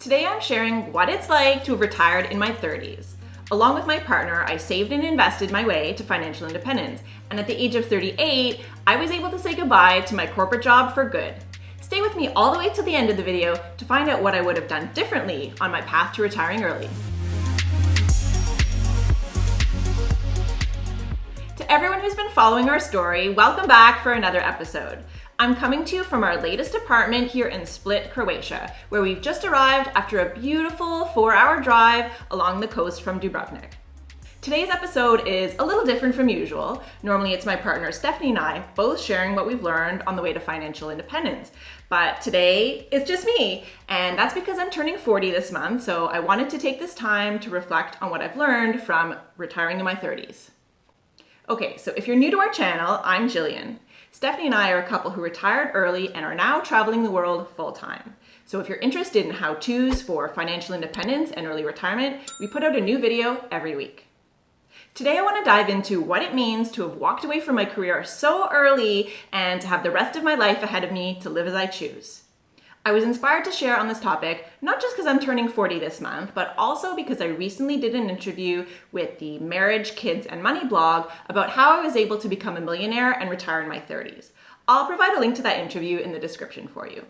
Today I'm sharing what it's like to have retired in my 30s. Along with my partner, I saved and invested my way to financial independence, and at the age of 38, I was able to say goodbye to my corporate job for good. Stay with me all the way to the end of the video to find out what I would have done differently on my path to retiring early. To everyone who's been following our story, welcome back for another episode. I'm coming to you from our latest apartment here in Split, Croatia, where we've just arrived after a beautiful 4-hour drive along the coast from Dubrovnik. Today's episode is a little different from usual. Normally it's my partner Stephanie and I both sharing what we've learned on the way to financial independence. But today it's just me, and that's because I'm turning 40 this month, so I wanted to take this time to reflect on what I've learned from retiring in my 30s. Okay, so if you're new to our channel, I'm Gillian. Stephanie and I are a couple who retired early and are now traveling the world full-time. So if you're interested in how-tos for financial independence and early retirement, we put out a new video every week. Today I want to dive into what it means to have walked away from my career so early and to have the rest of my life ahead of me to live as I choose. I was inspired to share on this topic, not just because I'm turning 40 this month, but also because I recently did an interview with the Marriage, Kids, and Money blog about how I was able to become a millionaire and retire in my 30s. I'll provide a link to that interview in the description for you.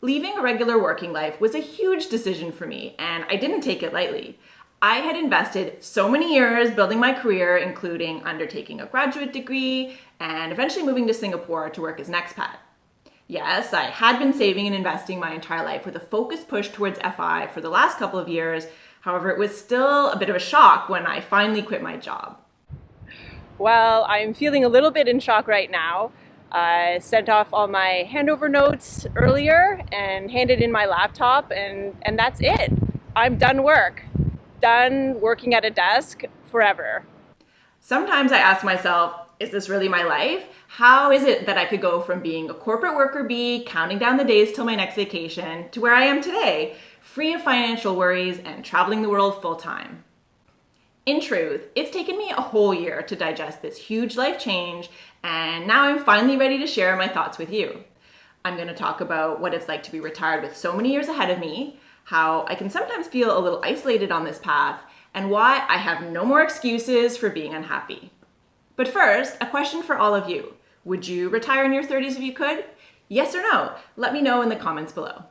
Leaving a regular working life was a huge decision for me, and I didn't take it lightly. I had invested so many years building my career, including undertaking a graduate degree and eventually moving to Singapore to work as an expat. Yes, I had been saving and investing my entire life with a focused push towards FI for the last couple of years. However, it was still a bit of a shock when I finally quit my job. Well, I'm feeling a little bit in shock right now. I sent off all my handover notes earlier and handed in my laptop, and that's it. I'm done done working at a desk forever. Sometimes I ask myself, is this really my life? How is it that I could go from being a corporate worker bee, counting down the days till my next vacation, to where I am today, free of financial worries and traveling the world full time? In truth, it's taken me a whole year to digest this huge life change, and now I'm finally ready to share my thoughts with you. I'm going to talk about what it's like to be retired with so many years ahead of me, how I can sometimes feel a little isolated on this path, and why I have no more excuses for being unhappy. But first, a question for all of you. Would you retire in your 30s if you could? Yes or no? Let me know in the comments below.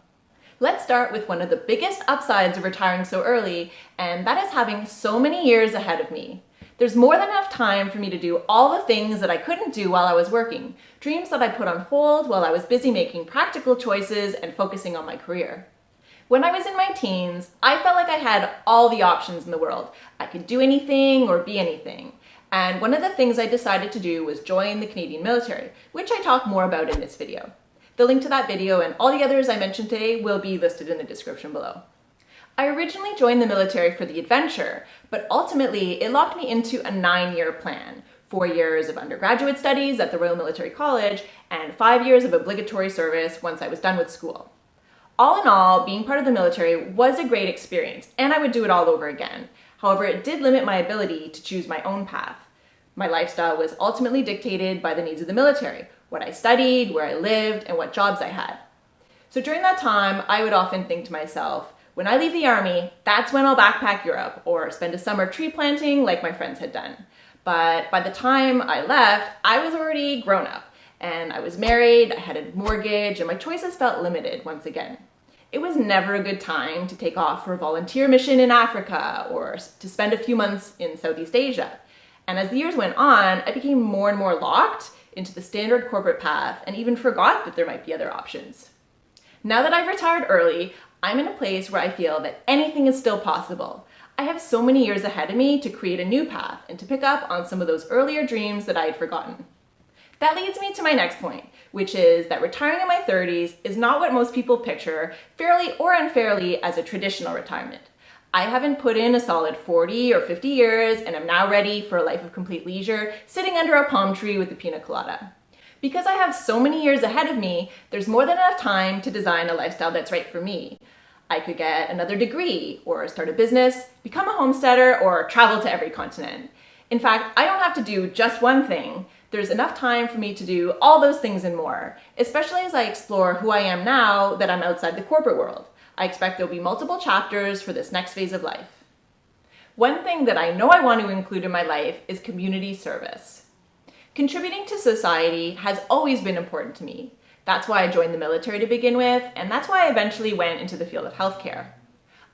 Let's start with one of the biggest upsides of retiring so early, and that is having so many years ahead of me. There's more than enough time for me to do all the things that I couldn't do while I was working, dreams that I put on hold while I was busy making practical choices and focusing on my career. When I was in my teens, I felt like I had all the options in the world. I could do anything or be anything. And one of the things I decided to do was join the Canadian military, which I talk more about in this video. The link to that video and all the others I mentioned today will be listed in the description below. I originally joined the military for the adventure, but ultimately it locked me into a 9-year plan. 4 years of undergraduate studies at the Royal Military College and 5 years of obligatory service once I was done with school. All in all, being part of the military was a great experience, and I would do it all over again. However, it did limit my ability to choose my own path. My lifestyle was ultimately dictated by the needs of the military, what I studied, where I lived, and what jobs I had. So during that time, I would often think to myself, when I leave the army, that's when I'll backpack Europe or spend a summer tree planting like my friends had done. But by the time I left, I was already grown up, and I was married, I had a mortgage, and my choices felt limited once again. It was never a good time to take off for a volunteer mission in Africa or to spend a few months in Southeast Asia. And as the years went on, I became more and more locked into the standard corporate path and even forgot that there might be other options. Now that I've retired early, I'm in a place where I feel that anything is still possible. I have so many years ahead of me to create a new path and to pick up on some of those earlier dreams that I had forgotten. That leads me to my next point, which is that retiring in my 30s is not what most people picture, fairly or unfairly, as a traditional retirement. I haven't put in a solid 40 or 50 years and am now ready for a life of complete leisure, sitting under a palm tree with a pina colada. Because I have so many years ahead of me, there's more than enough time to design a lifestyle that's right for me. I could get another degree, or start a business, become a homesteader, or travel to every continent. In fact, I don't have to do just one thing. There's enough time for me to do all those things and more, especially as I explore who I am now that I'm outside the corporate world. I expect there'll be multiple chapters for this next phase of life. One thing that I know I want to include in my life is community service. Contributing to society has always been important to me. That's why I joined the military to begin with, and that's why I eventually went into the field of healthcare.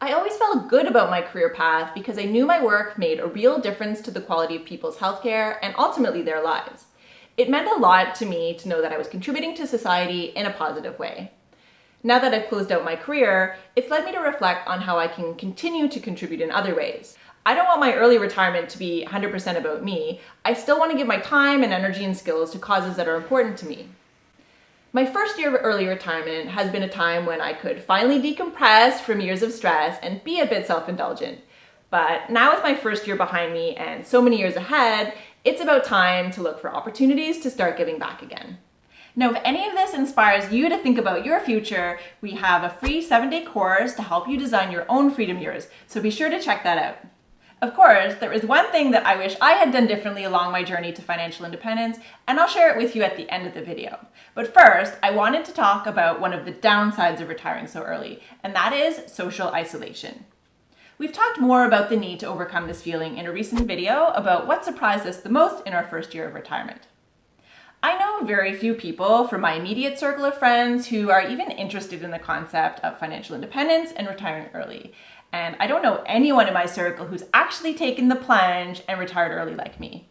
I always felt good about my career path because I knew my work made a real difference to the quality of people's healthcare and ultimately their lives. It meant a lot to me to know that I was contributing to society in a positive way. Now that I've closed out my career, it's led me to reflect on how I can continue to contribute in other ways. I don't want my early retirement to be 100% about me. I still want to give my time and energy and skills to causes that are important to me. My first year of early retirement has been a time when I could finally decompress from years of stress and be a bit self-indulgent. But now with my first year behind me and so many years ahead, it's about time to look for opportunities to start giving back again. Now, if any of this inspires you to think about your future, we have a free 7-day course to help you design your own freedom years, so be sure to check that out. Of course, there is one thing that I wish I had done differently along my journey to financial independence, and I'll share it with you at the end of the video. But first, I wanted to talk about one of the downsides of retiring so early, and that is social isolation. We've talked more about the need to overcome this feeling in a recent video about what surprised us the most in our first year of retirement. I know very few people from my immediate circle of friends who are even interested in the concept of financial independence and retiring early. And I don't know anyone in my circle who's actually taken the plunge and retired early like me.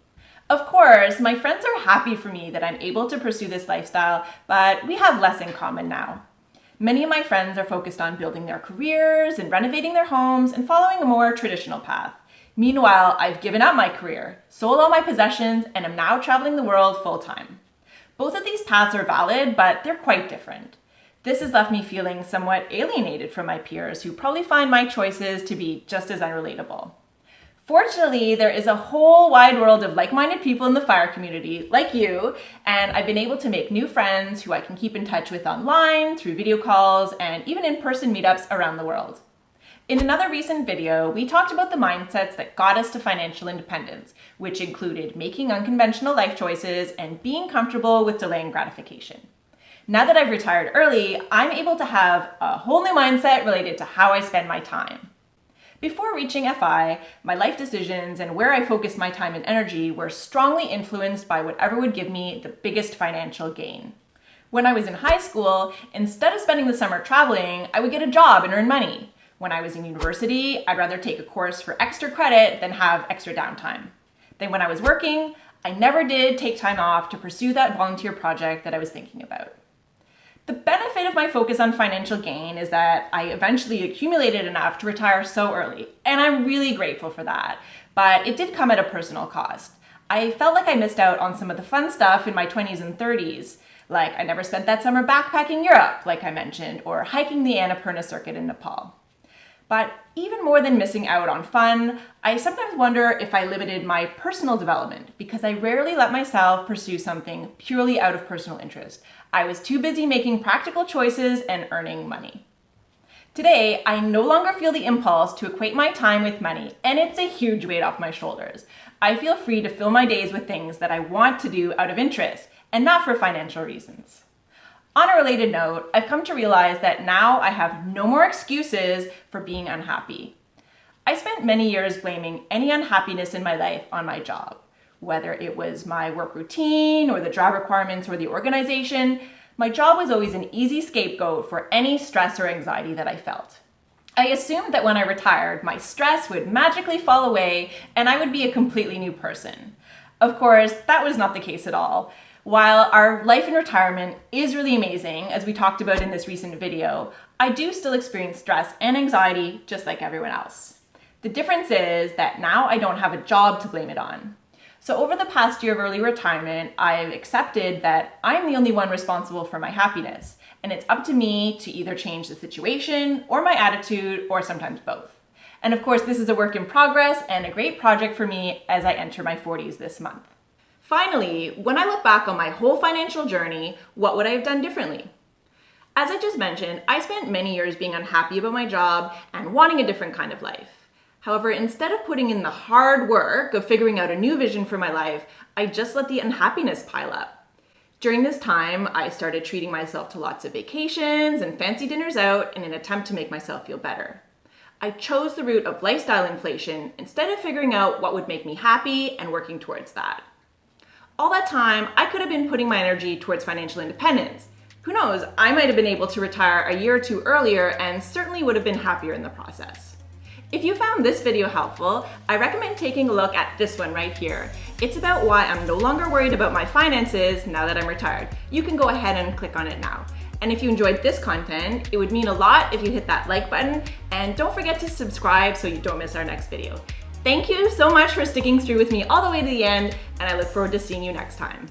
Of course, my friends are happy for me that I'm able to pursue this lifestyle, but we have less in common now. Many of my friends are focused on building their careers and renovating their homes and following a more traditional path. Meanwhile, I've given up my career, sold all my possessions, and am now traveling the world full-time. Both of these paths are valid, but they're quite different. This has left me feeling somewhat alienated from my peers who probably find my choices to be just as unrelatable. Fortunately, there is a whole wide world of like-minded people in the FIRE community, like you, and I've been able to make new friends who I can keep in touch with online, through video calls, and even in-person meetups around the world. In another recent video, we talked about the mindsets that got us to financial independence, which included making unconventional life choices and being comfortable with delaying gratification. Now that I've retired early, I'm able to have a whole new mindset related to how I spend my time. Before reaching FI, my life decisions and where I focused my time and energy were strongly influenced by whatever would give me the biggest financial gain. When I was in high school, instead of spending the summer traveling, I would get a job and earn money. When I was in university, I'd rather take a course for extra credit than have extra downtime. Then when I was working, I never did take time off to pursue that volunteer project that I was thinking about. The benefit of my focus on financial gain is that I eventually accumulated enough to retire so early, and I'm really grateful for that. But it did come at a personal cost. I felt like I missed out on some of the fun stuff in my 20s and 30s, like I never spent that summer backpacking Europe, like I mentioned, or hiking the Annapurna circuit in Nepal. But even more than missing out on fun, I sometimes wonder if I limited my personal development because I rarely let myself pursue something purely out of personal interest. I was too busy making practical choices and earning money. Today, I no longer feel the impulse to equate my time with money, and it's a huge weight off my shoulders. I feel free to fill my days with things that I want to do out of interest and not for financial reasons. On a related note, I've come to realize that now I have no more excuses for being unhappy. I spent many years blaming any unhappiness in my life on my job. Whether it was my work routine or the job requirements or the organization, my job was always an easy scapegoat for any stress or anxiety that I felt. I assumed that when I retired, my stress would magically fall away and I would be a completely new person. Of course, that was not the case at all. While our life in retirement is really amazing, as we talked about in this recent video, I do still experience stress and anxiety just like everyone else. The difference is that now I don't have a job to blame it on. So over the past year of early retirement, I've accepted that I'm the only one responsible for my happiness, and it's up to me to either change the situation or my attitude, or sometimes both. And of course, this is a work in progress and a great project for me as I enter my 40s this month. Finally, when I look back on my whole financial journey, what would I have done differently? As I just mentioned, I spent many years being unhappy about my job and wanting a different kind of life. However, instead of putting in the hard work of figuring out a new vision for my life, I just let the unhappiness pile up. During this time, I started treating myself to lots of vacations and fancy dinners out in an attempt to make myself feel better. I chose the route of lifestyle inflation instead of figuring out what would make me happy and working towards that. All that time, I could have been putting my energy towards financial independence. Who knows, I might have been able to retire a year or two earlier and certainly would have been happier in the process. If you found this video helpful, I recommend taking a look at this one right here. It's about why I'm no longer worried about my finances now that I'm retired. You can go ahead and click on it now. And if you enjoyed this content, it would mean a lot if you hit that like button, and don't forget to subscribe so you don't miss our next video. Thank you so much for sticking through with me all the way to the end, and I look forward to seeing you next time.